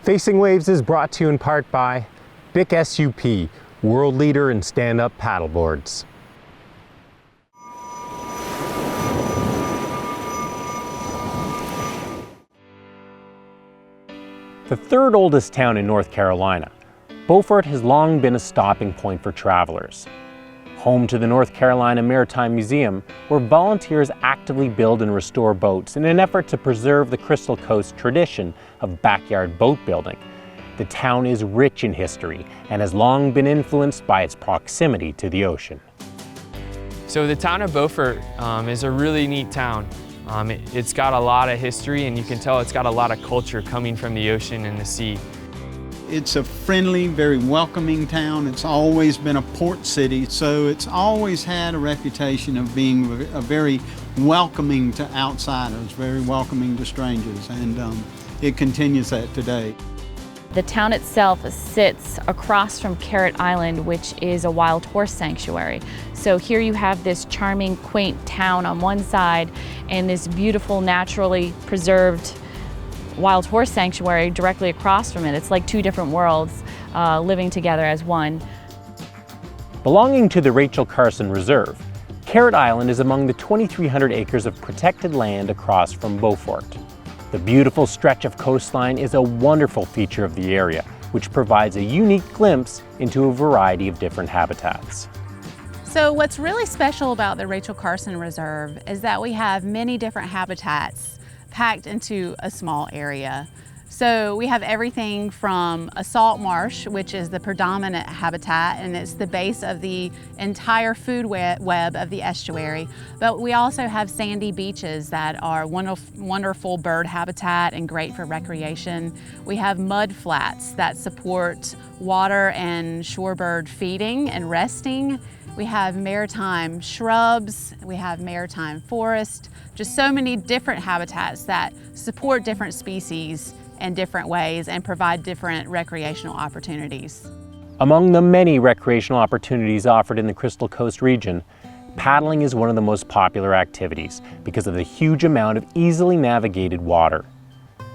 Facing Waves is brought to you in part by BIC SUP, world leader in stand-up paddleboards. The third oldest town in North Carolina, Beaufort has long been a stopping point for travelers. Home to the North Carolina Maritime Museum, where volunteers actively build and restore boats in an effort to preserve the Crystal Coast tradition of backyard boat building. The town is rich in history and has long been influenced by its proximity to the ocean. So the town of Beaufort is a really neat town. It's got a lot of history, and you can tell it's got a lot of culture coming from the ocean and the sea. It's a friendly, very welcoming town. It's always been a port city, so it's always had a reputation of being a very welcoming to outsiders, very welcoming to strangers, and it continues that today. The town itself sits across from Carrot Island, which is a wild horse sanctuary. So here you have this charming, quaint town on one side and this beautiful, naturally preserved wild horse sanctuary directly across from it. It's like two different worlds living together as one. Belonging to the Rachel Carson Reserve, Carrot Island is among the 2,300 acres of protected land across from Beaufort. The beautiful stretch of coastline is a wonderful feature of the area, which provides a unique glimpse into a variety of different habitats. So what's really special about the Rachel Carson Reserve is that we have many different habitats packed into a small area. So we have everything from a salt marsh, which is the predominant habitat, and it's the base of the entire food web of the estuary. But we also have sandy beaches that are wonderful bird habitat and great for recreation. We have mud flats that support water and shorebird feeding and resting. We have maritime shrubs, we have maritime forest, just so many different habitats that support different species in different ways and provide different recreational opportunities. Among the many recreational opportunities offered in the Crystal Coast region, paddling is one of the most popular activities because of the huge amount of easily navigated water.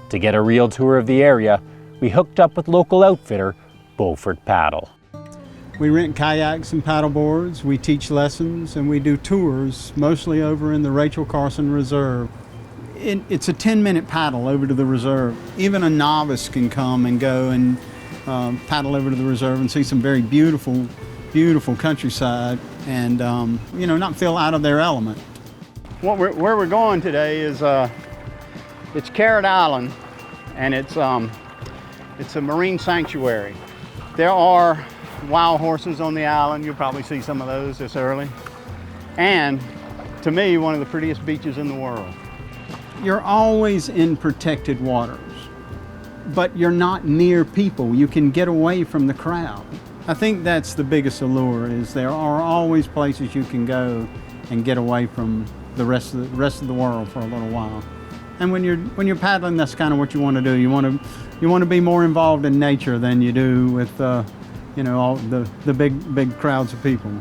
To get a real tour of the area, we hooked up with local outfitter Beaufort Paddle. We rent kayaks and paddleboards, we teach lessons, and we do tours, mostly over in the Rachel Carson Reserve. It's a 10-minute paddle over to the reserve. Even a novice can come and go and paddle over to the reserve and see some very beautiful, beautiful countryside and, you know, not feel out of their element. Where we're going today is it's Carrot Island, and it's a marine sanctuary. There are wild horses on the island. You'll probably see some of those this early. And to me, one of the prettiest beaches in the world. You're always in protected waters, but you're not near people. You can get away from the crowd. I think that's the biggest allure, is there are always places you can go and get away from the rest of the world for a little while. And when you're paddling, that's kind of what you want to do. You want to be more involved in nature than you do with you know, all the big crowds of people.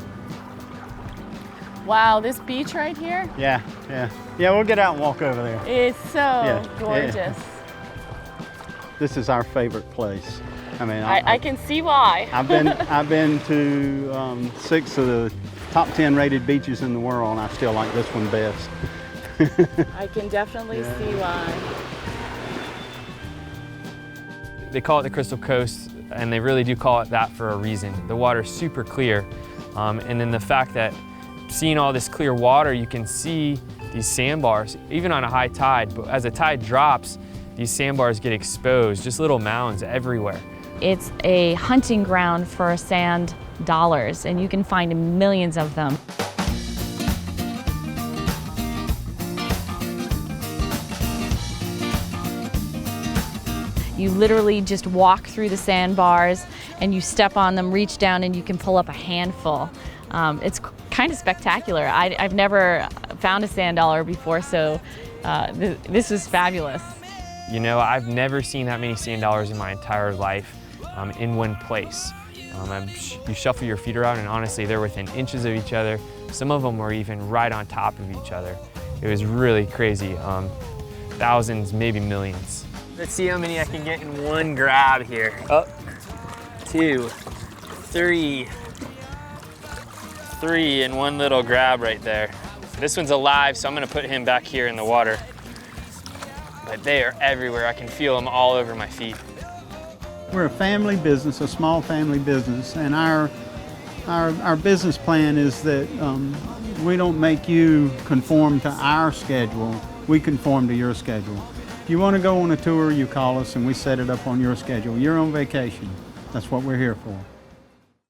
Wow, this beach right here? Yeah, we'll get out and walk over there. It's so gorgeous. Yeah. This is our favorite place. I mean, I can see why. I've been to 6 of the top 10 rated beaches in the world, and I still like this one best. I can definitely see why. They call it the Crystal Coast, and they really do call it that for a reason. The water's super clear, and then the fact that seeing all this clear water, you can see these sandbars, even on a high tide. But as the tide drops, these sandbars get exposed, just little mounds everywhere. It's a hunting ground for sand dollars, and you can find millions of them. You literally just walk through the sandbars and you step on them, reach down, and you can pull up a handful. It's kind of spectacular. I've never found a sand dollar before, so this was fabulous. You know, I've never seen that many sand dollars in my entire life in one place. You shuffle your feet around, and honestly, they're within inches of each other. Some of them were even right on top of each other. It was really crazy. Thousands, maybe millions. Let's see how many I can get in one grab here. Up, 2, 3. 3 in one little grab right there. This one's alive, so I'm gonna put him back here in the water. But they are everywhere. I can feel them all over my feet. We're a family business, a small family business, and our business plan is that we don't make you conform to our schedule, we conform to your schedule. If you want to go on a tour, you call us and we set it up on your schedule. You're on vacation. That's what we're here for.